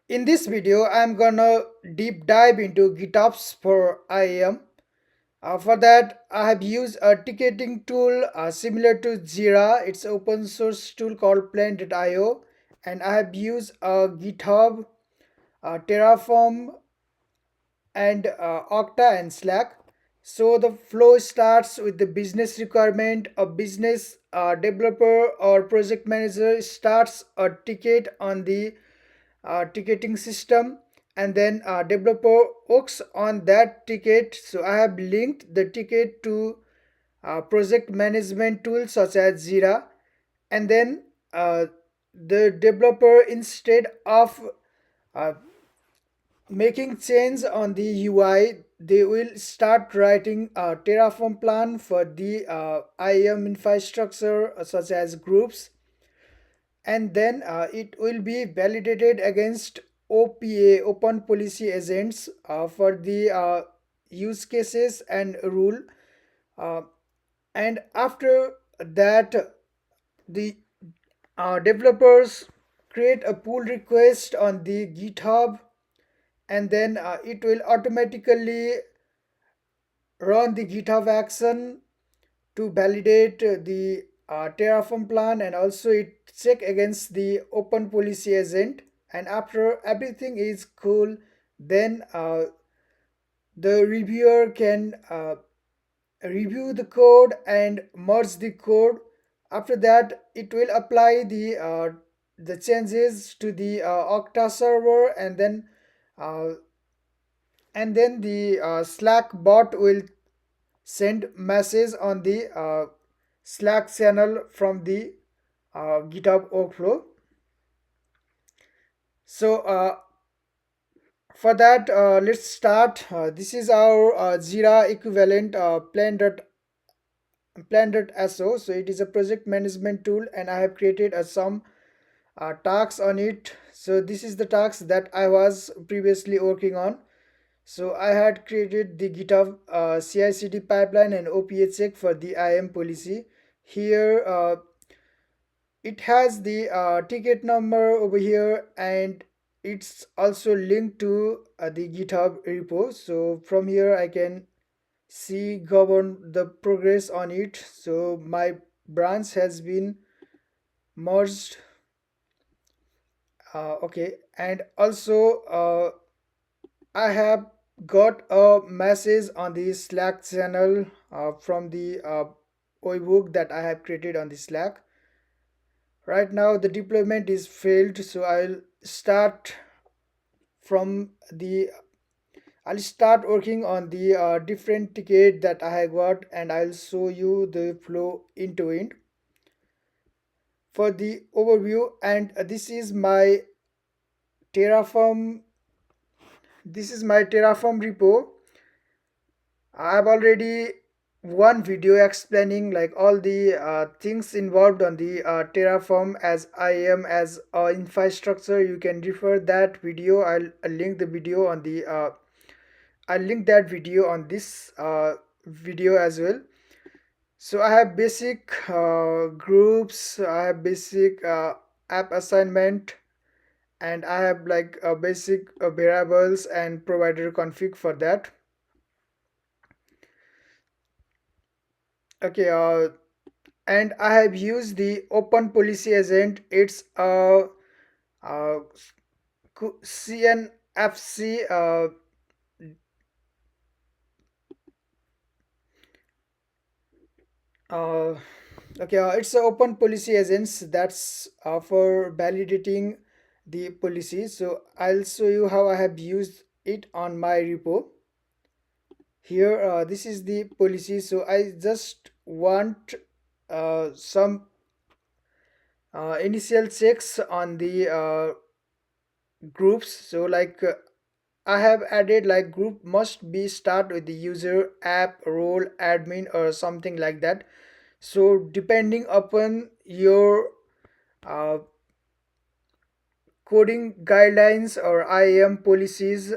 In this video, I'm gonna deep dive into GitOps for IAM. For that, I have used a ticketing tool similar to Jira. It's an open source tool called Plane.io, and I have used GitHub, Terraform, and Okta and Slack. So the flow starts with the business requirement. A business developer or project manager starts a ticket on the ticketing system, and then developer works on that ticket. So I have linked the ticket to project management tools such as Jira, and then the developer, instead of uh, making change on the UI, they will start writing a Terraform plan for the IAM infrastructure such as groups, and then it will be validated against OPA, open policy agents, for the use cases and rule. uh, and after that, the developers create a pull request on the GitHub, and then it will automatically run the GitHub action to validate the Terraform plan, and also it check against the open policy agent. And after everything is cool, then the reviewer can review the code and merge the code. After that, it will apply the changes to the Okta server, uh, and then the Slack bot will send message on the Slack channel from the GitHub workflow. So for that, let's start. This is our Jira equivalent, Plan.so. So it is a project management tool, and I have created some tasks on it. So this is the tasks that I was previously working on. So I had created the GitHub CI/CD pipeline and OPA check for the IAM policy. Here it has the ticket number over here, and it's also linked to the GitHub repo. So from here I can see govern the progress on it. So my branch has been merged. Okay, and also I have got a message on the Slack channel from the webhook that I have created on the Slack. Right now the deployment is failed, so start from the I'll start working on the different ticket that I have got, and I'll show you the flow into it for the overview. And Terraform this is my Terraform repo. I've already one video explaining like all the things involved on the Terraform as IAM as infrastructure. You can refer that video. I'll link the video on the I'll link that video on this video as well. So I have basic groups, I have basic app assignment, and I have like basic variables and provider config for that. Okay, and I have used the open policy agent. It's a CNFC uh, okay, it's a open policy agents that's for validating the policy. So I'll show you how I have used it on my repo. Here this is the policy. So I just want some initial checks on the groups. So like I have added like group must be start with the user, app, role, admin, or something like that. So depending upon your uh, coding guidelines or IAM policies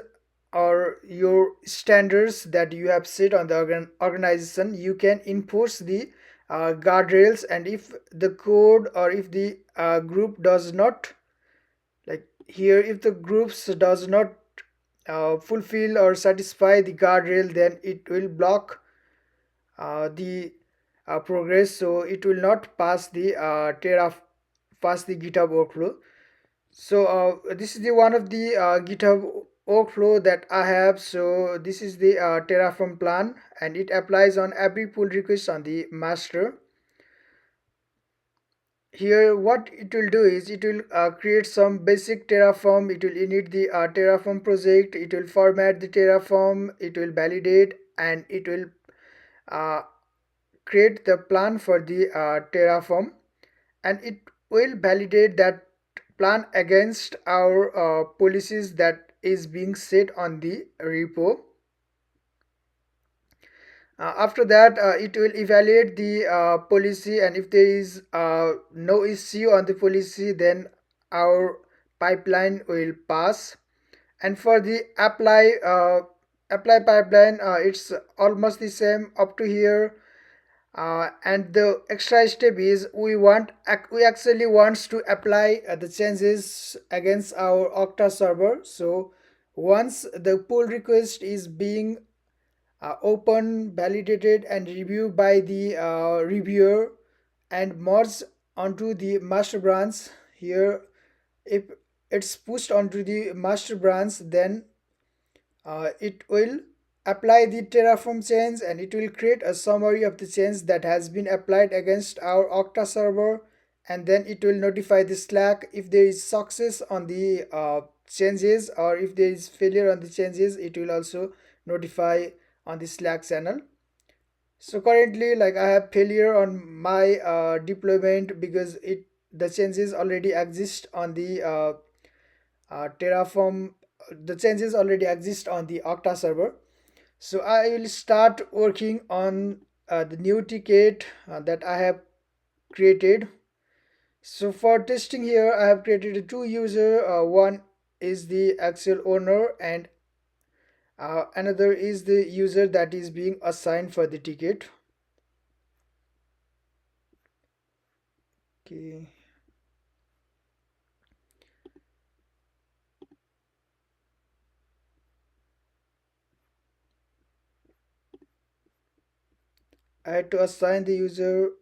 or your standards that you have set on the organization, you can enforce the guardrails. And if the code or if the group does not, like here if the groups does not fulfill or satisfy the guardrail, then it will block the progress, so it will not pass the pass the GitHub workflow. So this is the one of the GitHub workflow that I have. So this is the Terraform plan, and it applies on every pull request on the master. Here what it will do is it will create some basic Terraform. It will init the Terraform project, it will format the Terraform, it will validate, and it will uh, create the plan for the Terraform, and it will validate that plan against our policies that is being set on the repo. After that, it will evaluate the policy, and if there is no issue on the policy, then our pipeline will pass. And for the apply pipeline, it's almost the same up to here. And the extra step is we actually wants to apply the changes against our Okta server. So once the pull request is being open, validated, and reviewed by the reviewer and merged onto the master branch, here if it's pushed onto the master branch, then it will apply the Terraform change, and it will create a summary of the change that has been applied against our Okta server, and then it will notify the Slack if there is success on the changes, or if there is failure on the changes, it will also notify on the Slack channel. So currently, like, I have failure on my deployment because it the changes already exist on the Terraform. The changes already exist on the Okta server. So I will start working on the new ticket that I have created. So for testing here, I have created two user. One is the actual owner, and another is the user that is being assigned for the ticket. Okay. I had to assign the user.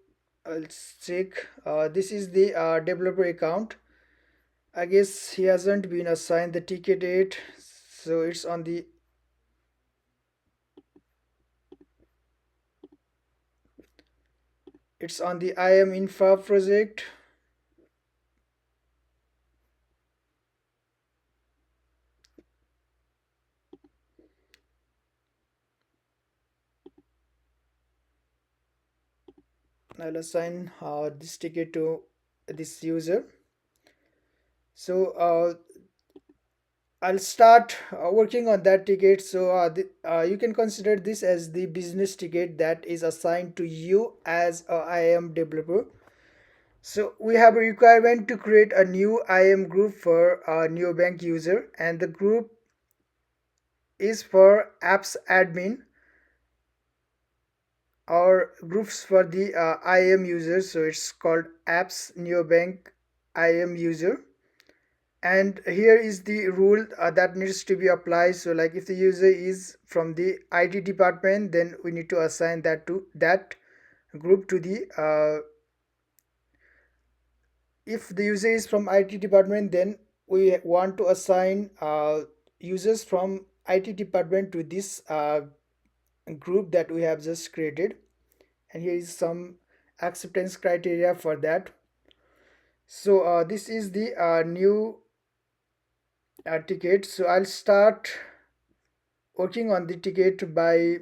I'll check. This is the developer account. I guess he hasn't been assigned the ticket yet, so it's on the IAM infra project. I'll assign this ticket to this user. So I'll start working on that ticket. So you can consider this as the business ticket that is assigned to you as a IAM developer. So we have a requirement to create a new IAM group for a new bank user, and the group is for apps admin, or groups for the IAM users. So it's called apps neobank IAM user. And here is the rule that needs to be applied. So like, if the user is from the IT department, then we need to assign that group to the if the user is from IT department, then we want to assign users from IT department to this group that we have just created. And here is some acceptance criteria for that. So this is the new ticket. So I'll start working on the ticket by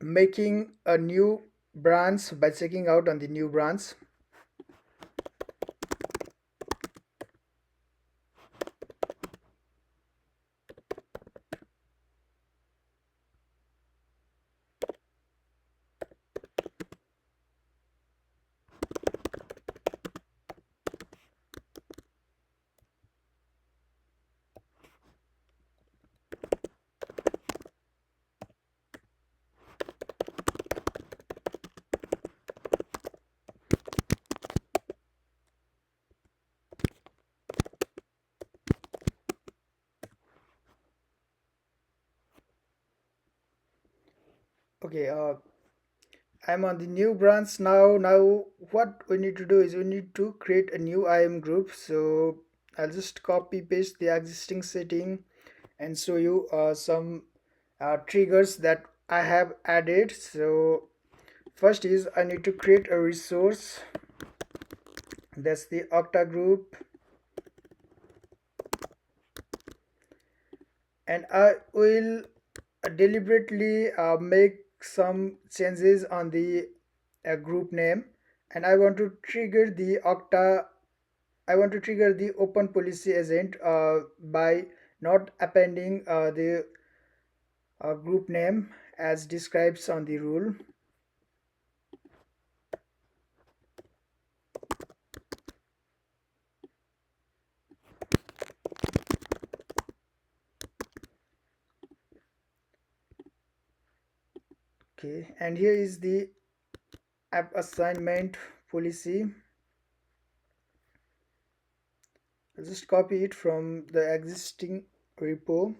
making a new branch, by checking out on the new branch. Okay, I'm on the new branch now. Now, what we need to do is we need to create a new IAM group. So I'll just copy paste the existing setting and show you some triggers that I have added. So first is I need to create a resource. That's the Okta group, and I will deliberately make some changes on the group name, and I want to trigger the open policy agent by not appending the group name as describes on the rule. Okay, and here is the app assignment policy. I'll just copy it from the existing repo.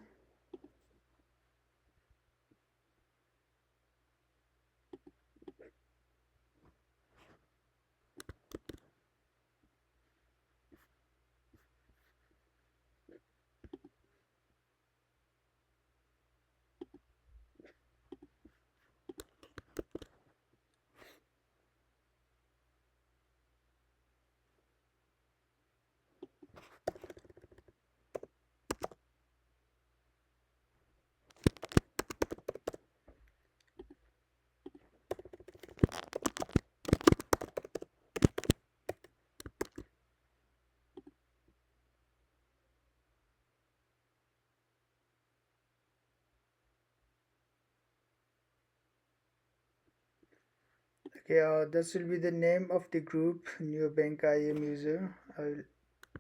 Okay, this will be the name of the group, new bank IAM user. I will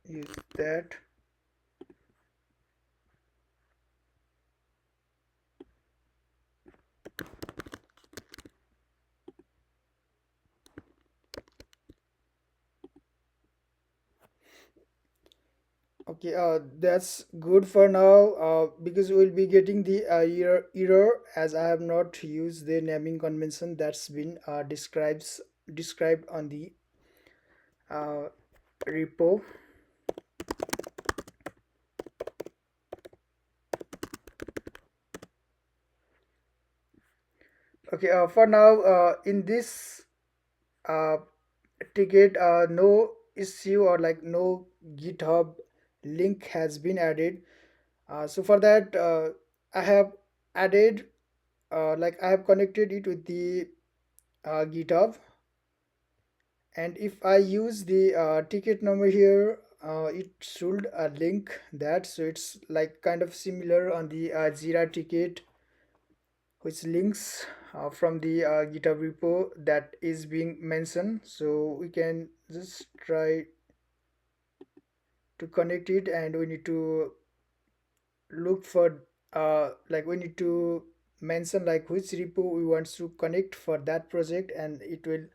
use that. Okay, that's good for now because we'll be getting the error as I have not used the naming convention that's been described on the uh, repo. Okay, for now, in this uh, ticket, no issue or like no GitHub link has been added. So for that, I have added, like I have connected it with the GitHub, and if I use the ticket number here, it should link that. So it's like kind of similar on the Jira ticket, which links from the GitHub repo that is being mentioned. So we can just try to connect it, and we need to look for like we need to mention like which repo we want to connect for that project, and it will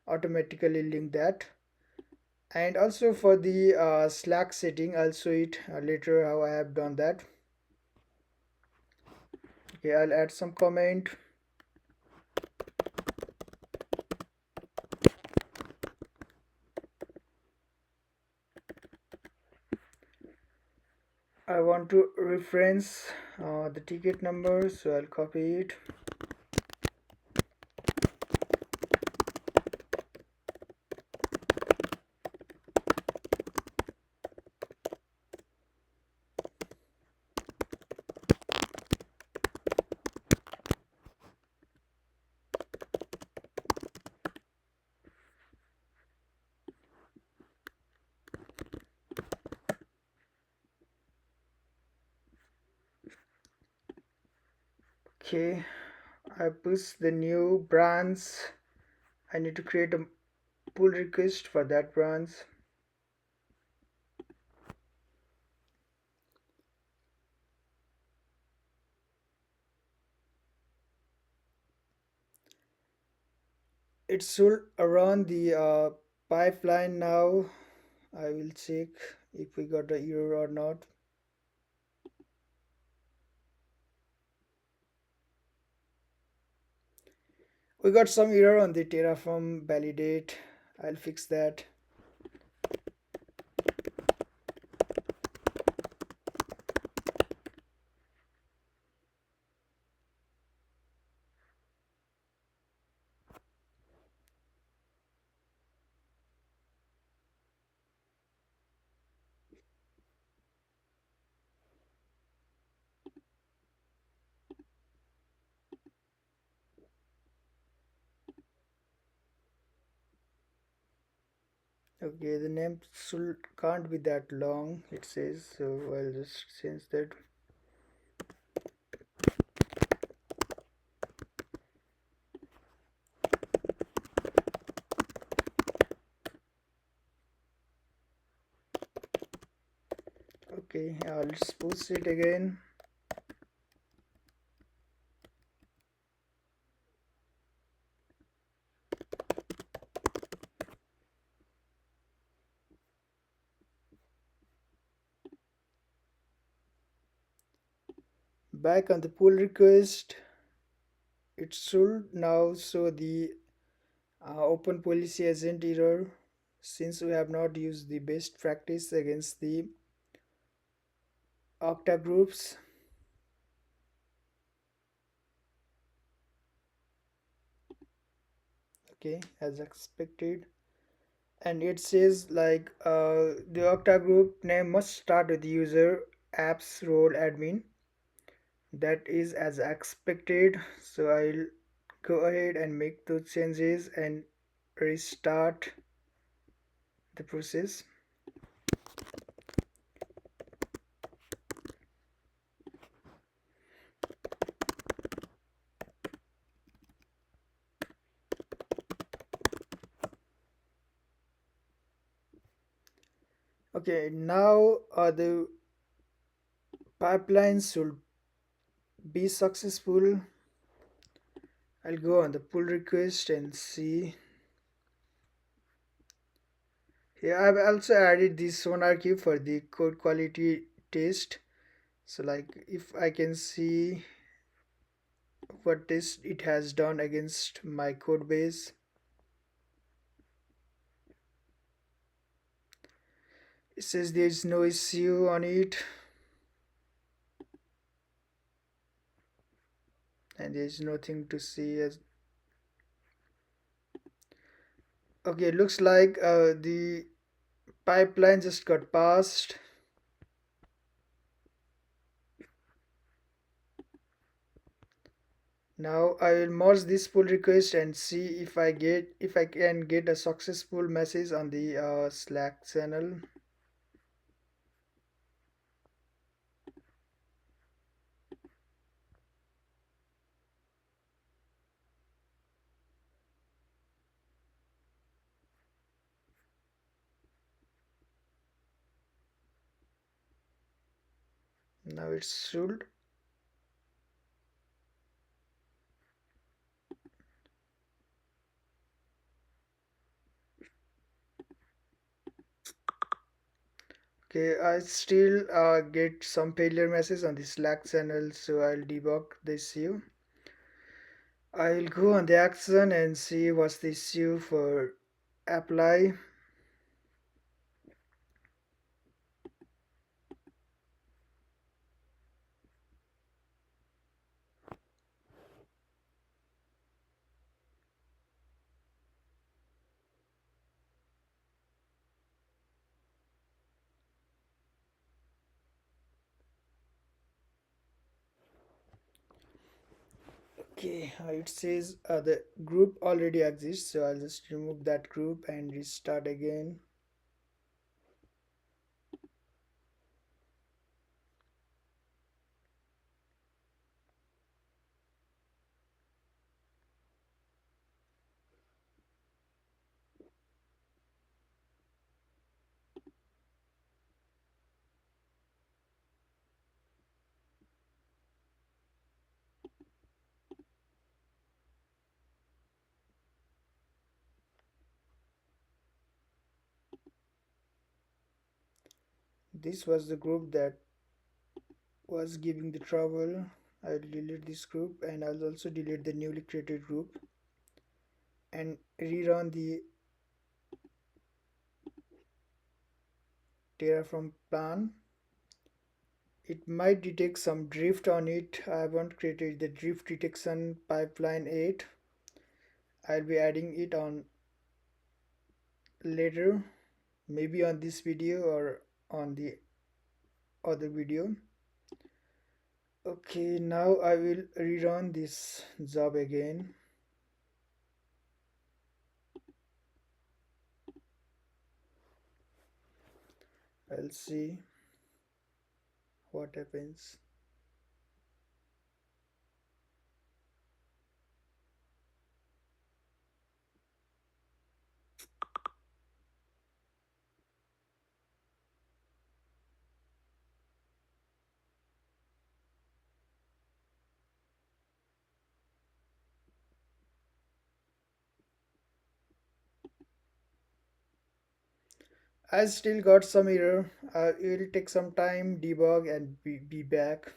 automatically link that. And also for the Slack setting, I'll show it later how I have done that. Okay, I'll add some comment. I want to reference the ticket number, so I'll copy it. Okay, I push the new branch. I need to create a pull request for that branch. It should run the pipeline now. I will check if we got the error or not. We got some error on the Terraform validate. I'll fix that. Okay, the name should can't be that long, it says, so I'll just change that. Okay, let's post it again. Back on the pull request, it should now show the open policy agent error since we have not used the best practice against the Okta groups. Okay, as expected. And it says like the Okta group name must start with user apps role admin. That is as expected. So I'll go ahead and make those changes and restart the process. Okay, now the pipeline should be successful. I'll go on the pull request and see. Here I've also added this SonarQube for the code quality test. So like if I can see what test it has done against my code base. It says there is no issue on it and there is nothing to see as. Okay, looks like the pipeline just got passed. Now I will merge this pull request and see if I can get a successful message on the Slack channel. Now it should. Okay, I still get some failure message on the Slack channel, so I'll debug the issue. I'll go on the action and see what's the issue for apply. Okay, it says the group already exists, so I'll just remove that group and restart again. This was the group that was giving the trouble. I'll delete this group and I'll also delete the newly created group. and rerun the Terraform plan. It might detect some drift on it. I haven't created the drift detection pipeline yet. I'll be adding it on later, maybe on this video or on the other video. Okay, now I will rerun this job again. I'll see what happens. I still got some error. It will take some time, debug, and be back.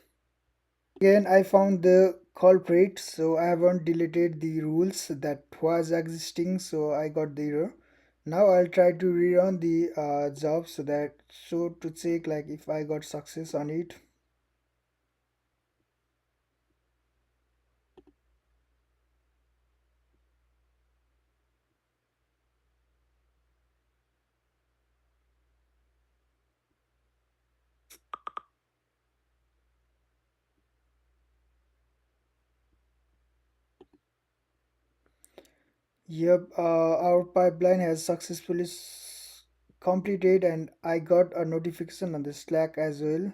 Again, I found the culprit, so I haven't deleted the rules that was existing, so I got the error. Now I'll try to rerun the job so to check like if I got success on it. Yep, our pipeline has successfully completed, and I got a notification on the Slack as well.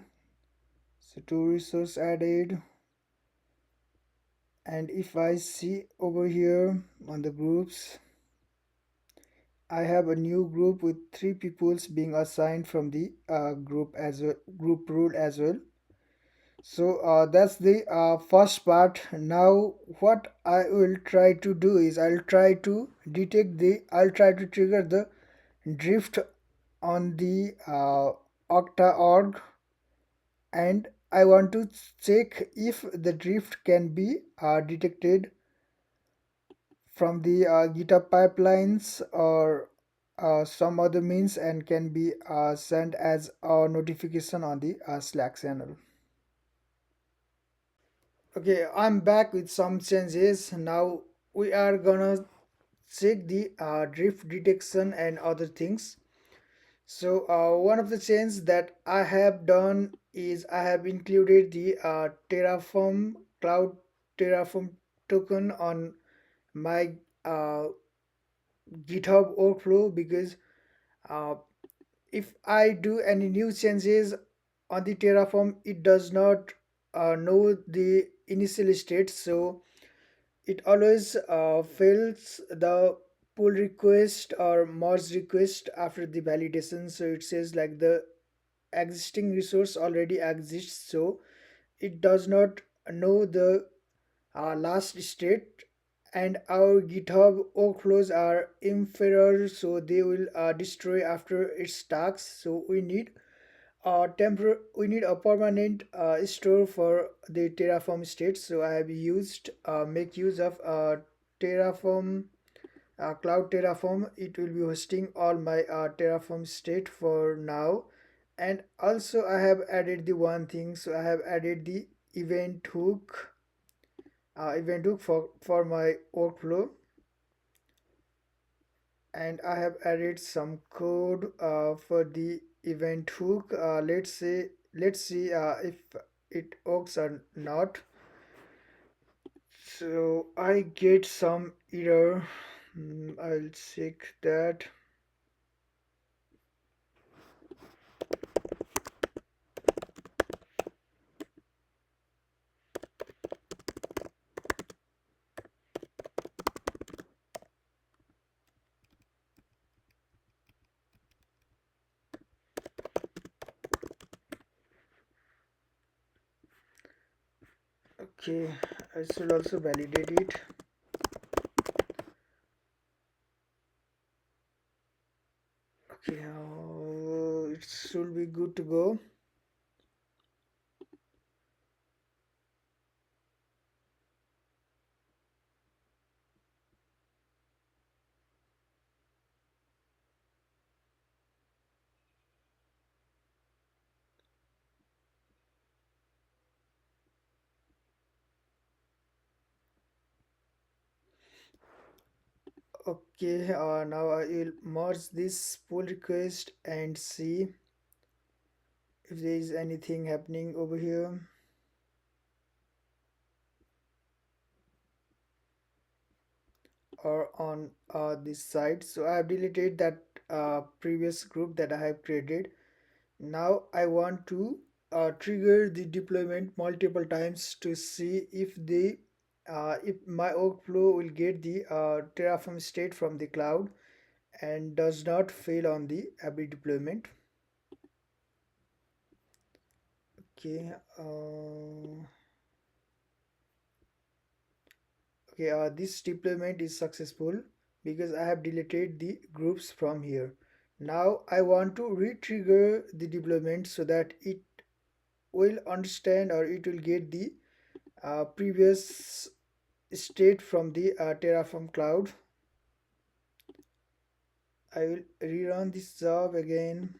So two resource added, and if I see over here on the groups, I have a new group with 3 peoples being assigned from the group as well, group rule as well. So that's the first part. Now what I will try to do is I'll try to trigger the drift on the Okta org, and I want to check if the drift can be detected from the GitHub pipelines or some other means and can be sent as a notification on the Slack channel. Okay, I'm back with some changes. Now we are gonna check the drift detection and other things. So one of the changes that I have done is I have included the Terraform cloud Terraform token on my GitHub workflow, because uh, if I do any new changes on the Terraform, it does not know the initial state, so it always fails the pull request or merge request after the validation. So it says like the existing resource already exists, so it does not know the last state, and our GitHub workflows are inferior, so they will destroy after its tasks. So we need a permanent store for the Terraform state. So I have used make use of Terraform cloud Terraform. It will be hosting all my Terraform state for now. And also I have added the one thing, so I have added the event hook for my workflow, and I have added some code for the event hook. Let's see if it works or not. So I get some error. I'll check that. Okay, I should also validate it. Okay, it should be good to go. Okay, now I will merge this pull request and see if there is anything happening over here or on this side. So I have deleted that previous group that I have created. Now I want to trigger the deployment multiple times to see if my workflow will get the Terraform state from the cloud and does not fail on the every deployment. Okay. Okay, this deployment is successful because I have deleted the groups from here. Now I want to re-trigger the deployment so that it will understand or it will get the previous state from the Terraform cloud. I will rerun this job again.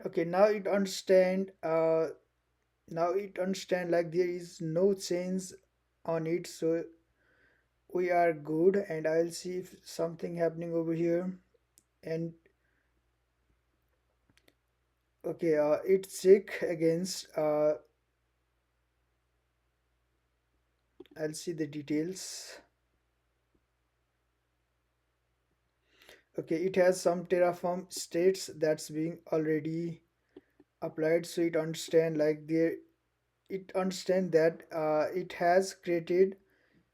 Okay, now it understand like there is no change on it, so we are good. And I'll see if something happening over here. And okay, it check against I'll see the details. Okay, it has some Terraform states that's being already applied, so it understand like there it understand that it has created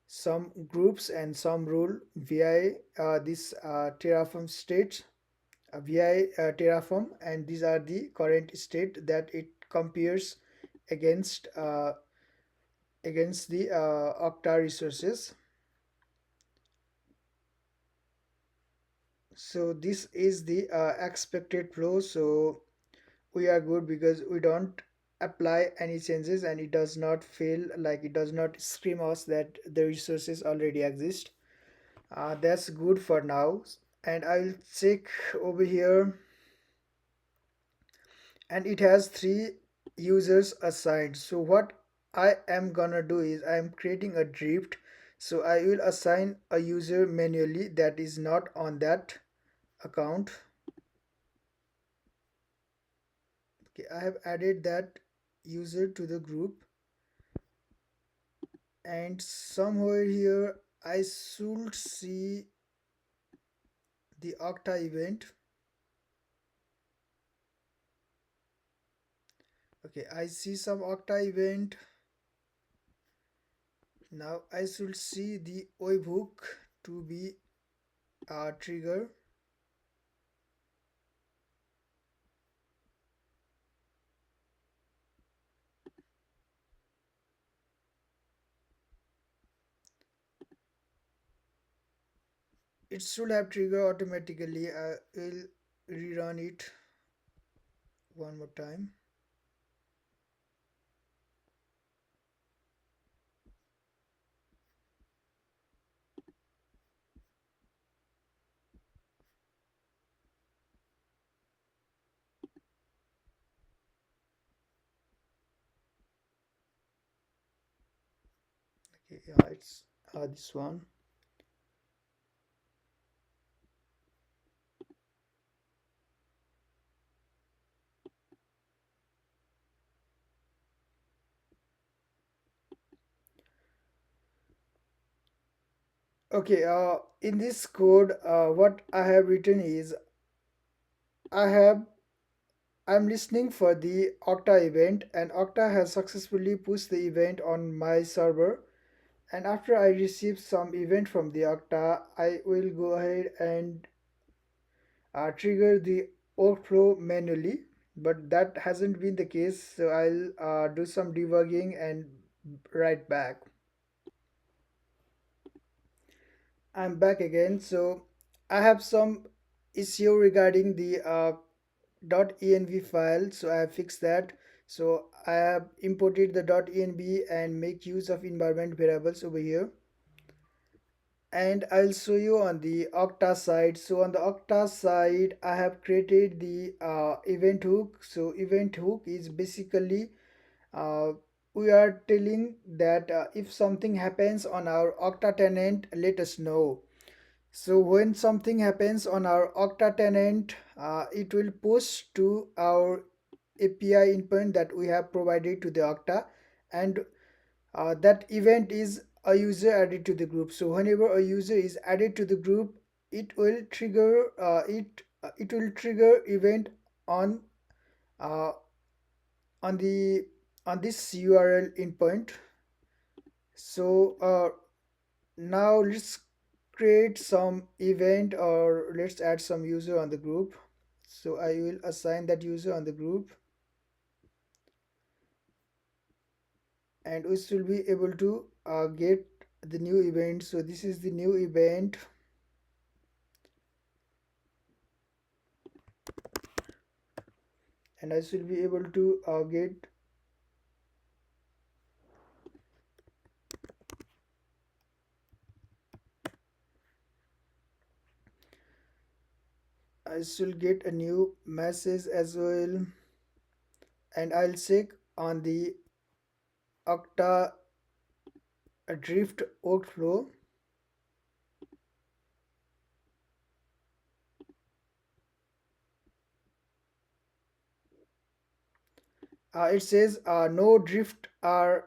some groups and some rule via this Terraform state via Terraform, and these are the current state that it compares against the Okta resources. So this is the expected flow. So we are good because we don't apply any changes and it does not fail, like it does not scream us that the resources already exist. That's good for now. And I'll check over here, and it has 3 users assigned. So what I am gonna do is I am creating a drift, so I will assign a user manually that is not on that account. Okay, I have added that user to the group, and somewhere here I should see the Okta event. Okay, I see some Okta event. Now I should see the webhook to be trigger. It should have trigger automatically. I will rerun it one more time. Okay, yeah, it's this one. Okay, in this code, what I have written is I have I'm listening for the Okta event, and Okta has successfully pushed the event on my server. And after I receive some event from the Okta, I will go ahead and trigger the workflow manually. But that hasn't been the case, so I'll do some debugging and right back. I'm back again. So I have some issue regarding the .env file. So I have fixed that. So I have imported the .env and make use of environment variables over here. And I'll show you on the Okta side. So on the Okta side, I have created the event hook. So event hook is basically uh, we are telling that if something happens on our Okta tenant, let us know. So when something happens on our Okta tenant, it will push to our API endpoint that we have provided to the Okta, and that event is a user added to the group. So whenever a user is added to the group, it will trigger it will trigger event on uh, on the on this URL endpoint. So now let's create some event, or let's add some user on the group. So I will assign that user on the group, and we will be able to get the new event. So this is the new event, and I should be able to get I should get a new message as well, and I'll check on the Okta drift workflow. It says no drift are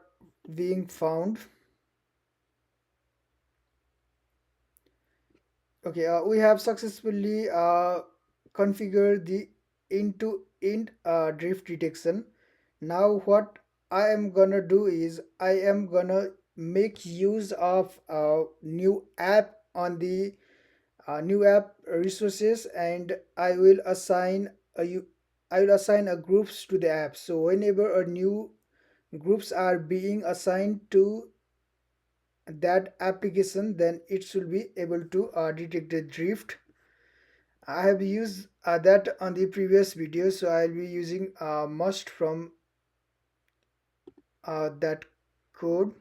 being found. Okay, we have successfully configured the end-to-end drift detection. Now what I am gonna do is I am gonna make use of a new app on the new app resources, and I will assign a groups to the app. So whenever a new groups are being assigned to that application, then it should be able to detect the drift. I have used that on the previous video, so I'll be using must from that code.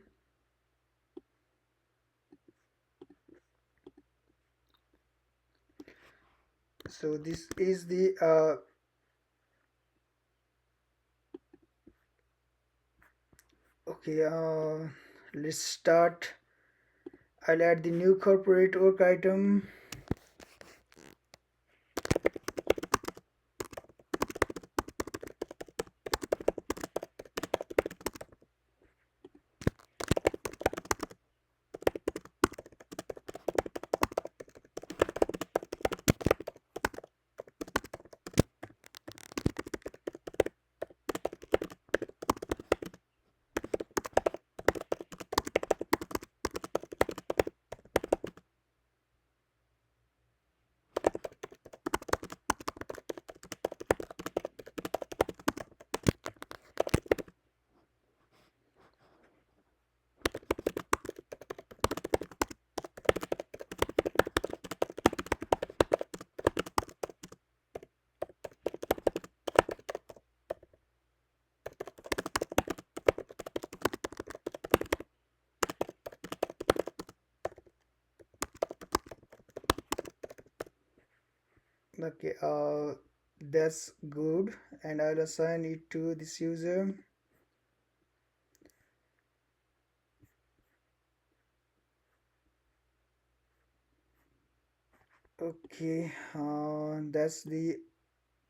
So this is the okay. Let's start. I'll add the new corporate work item. Okay, that's good, and I'll assign it to this user. Okay, that's the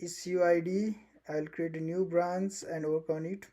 issue ID. I'll create a new branch and work on it.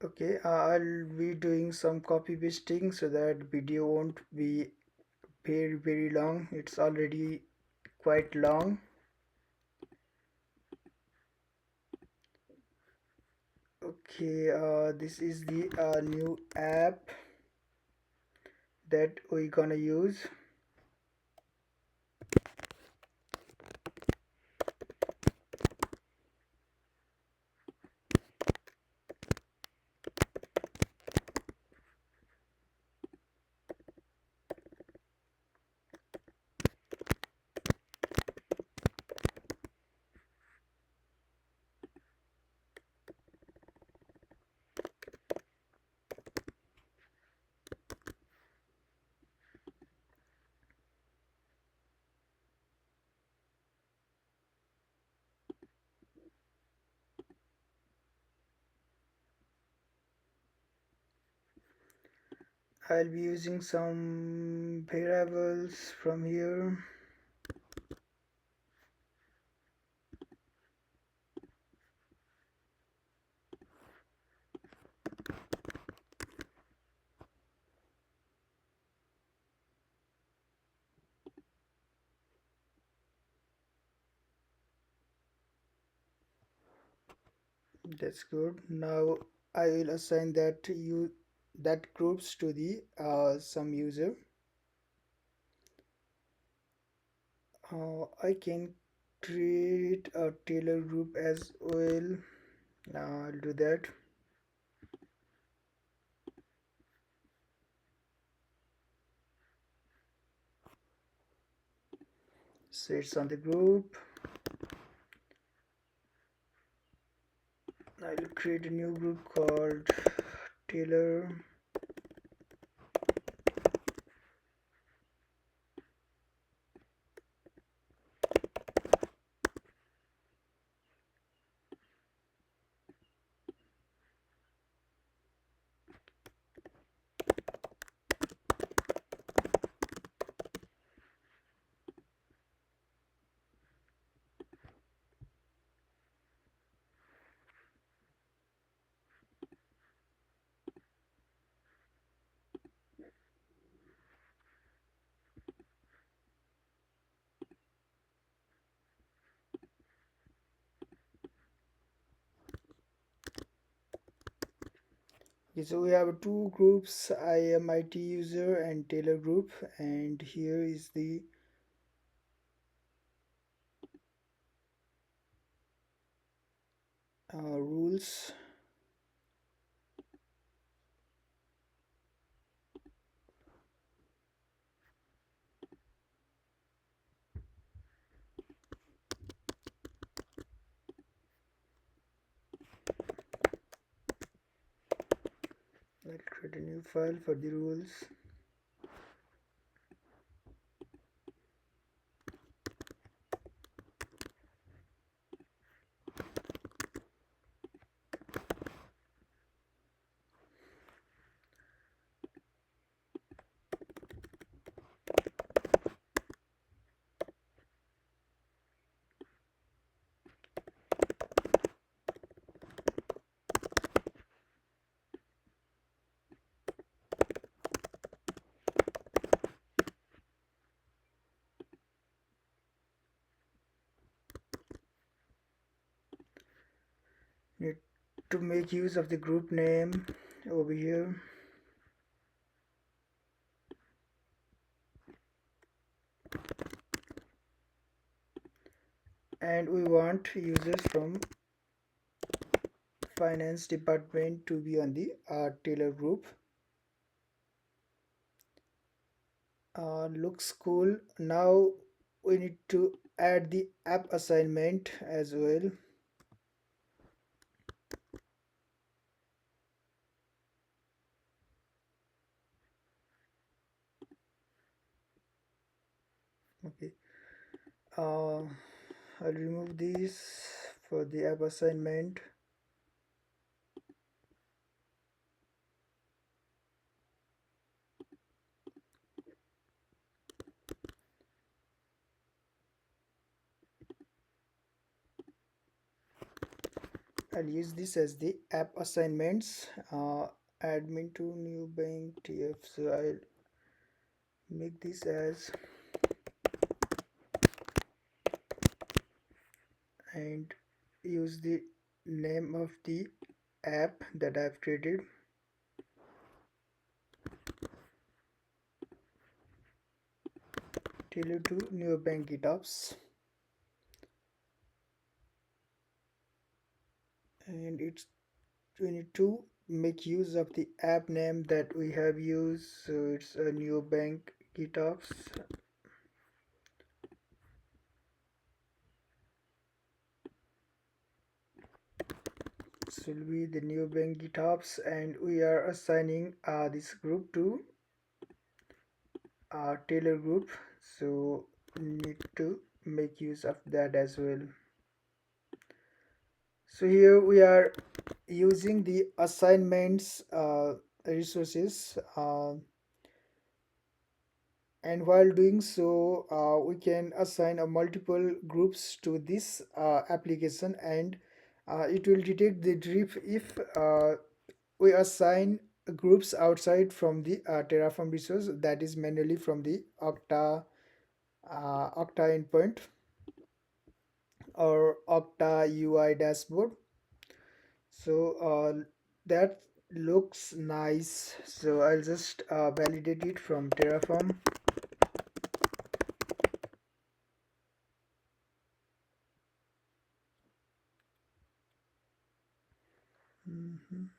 Okay, I'll be doing some copy pasting so that video won't be very long. It's already quite long. Okay, this is the new app that we gonna use. I'll be using some variables from here. That's good. Now I will assign that groups to the some user. I can create a tailor group as well. Now I'll do that. So it's on the group. I will create a new group called tailor. Okay, so we have two groups, IAM IT user and tailor group, and here is the rules. I'll create a new file for the rules. Need to make use of the group name over here. And we want users from finance department to be on the tailor group. Looks cool. Now we need to add the app assignment as well. Okay, I'll remove this for the app assignment. I'll use this as the app assignments. Admin to new bank TF. So I'll make this as and use the name of the app that I've created. Tailor to new bank GitOps, and it's we need to make use of the app name that we have used. So it's a new bank GitOps. This will be the new bank GitOps, and we are assigning this group to Tailor group. So need to make use of that as well. So here we are using the assignments resources, and while doing so we can assign a multiple groups to this application, and it will detect the drift if we assign groups outside from the Terraform resource, that is manually from the Okta endpoint or Okta UI dashboard. So that looks nice, so I'll just validate it from Terraform. Mhm.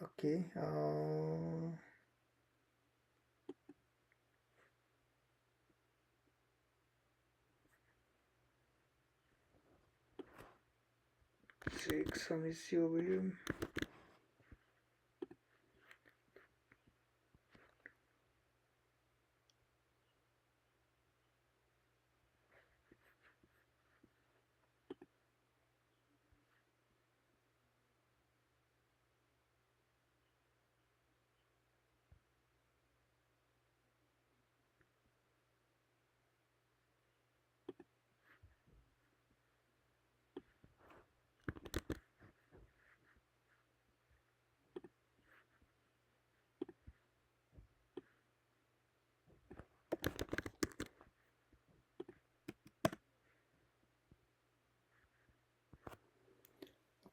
Okay, 6, let me see over here.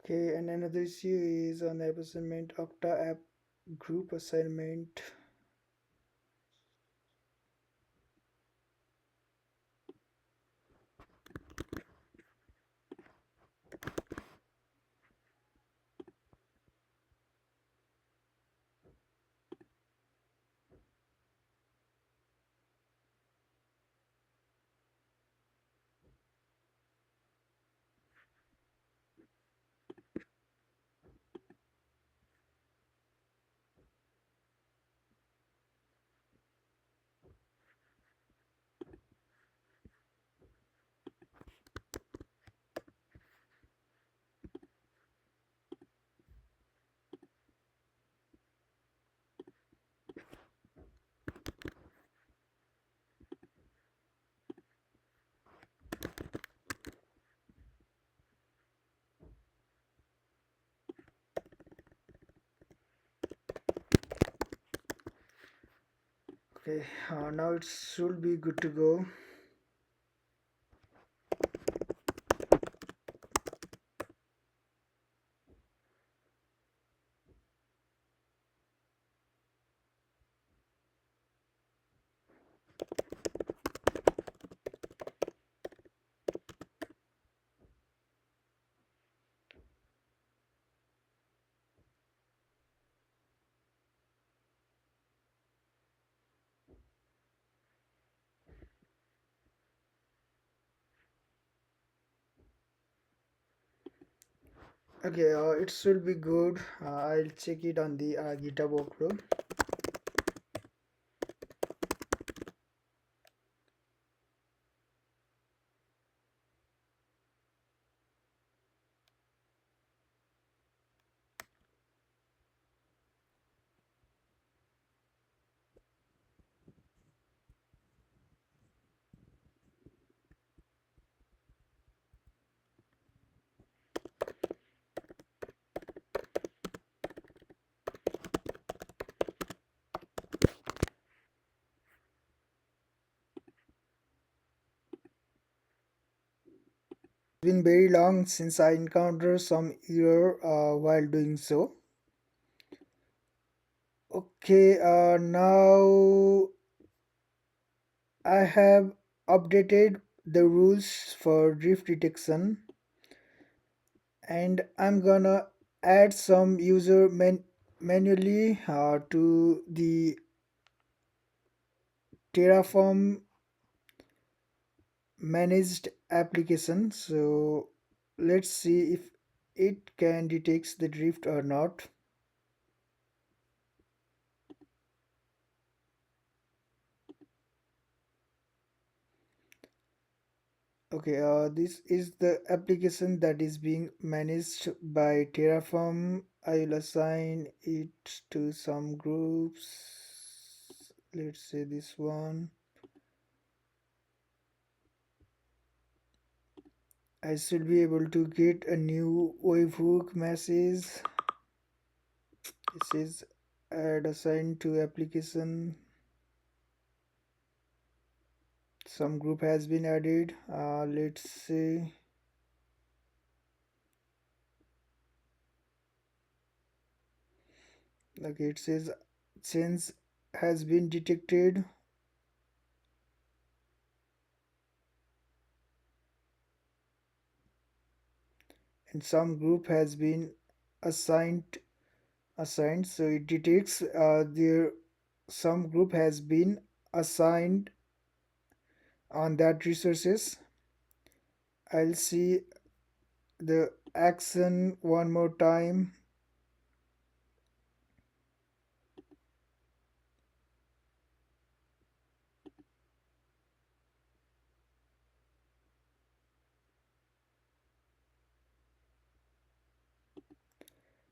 Okay, and another issue is on app assignment, Okta app group assignment. Okay, now it should be good to go. Okay, it should be good. I'll check it on the GitHub workflow. Been very long since I encountered some error while doing so. Okay, now I have updated the rules for drift detection, and I'm gonna add some user manually to the Terraform managed application. So let's see if it can detect the drift or not. Okay, this is the application that is being managed by Terraform. I will assign it to some groups. Let's say this one. I should be able to get a new webhook message. It says add assigned to application. Some group has been added. Let's say okay, it says change has been detected and some group has been assigned so it detects there some group has been assigned on that resources. I'll see the action one more time.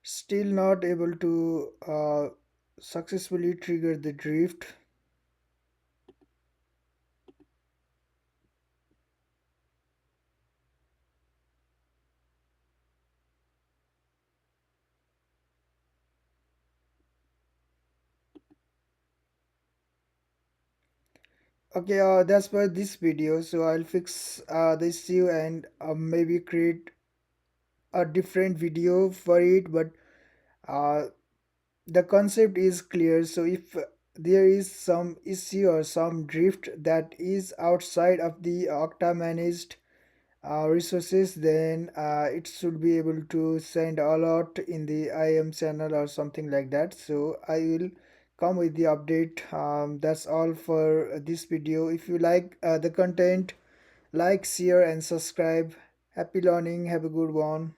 Still not able to successfully trigger the drift. Okay, that's for this video, so I'll fix the issue and maybe create a different video for it, but uh, the concept is clear. So if there is some issue or some drift that is outside of the Okta managed resources, then it should be able to send alert in the IAM channel or something like that. So I will come with the update. That's all for this video. If you like the content, like, share and subscribe. Happy learning. Have a good one.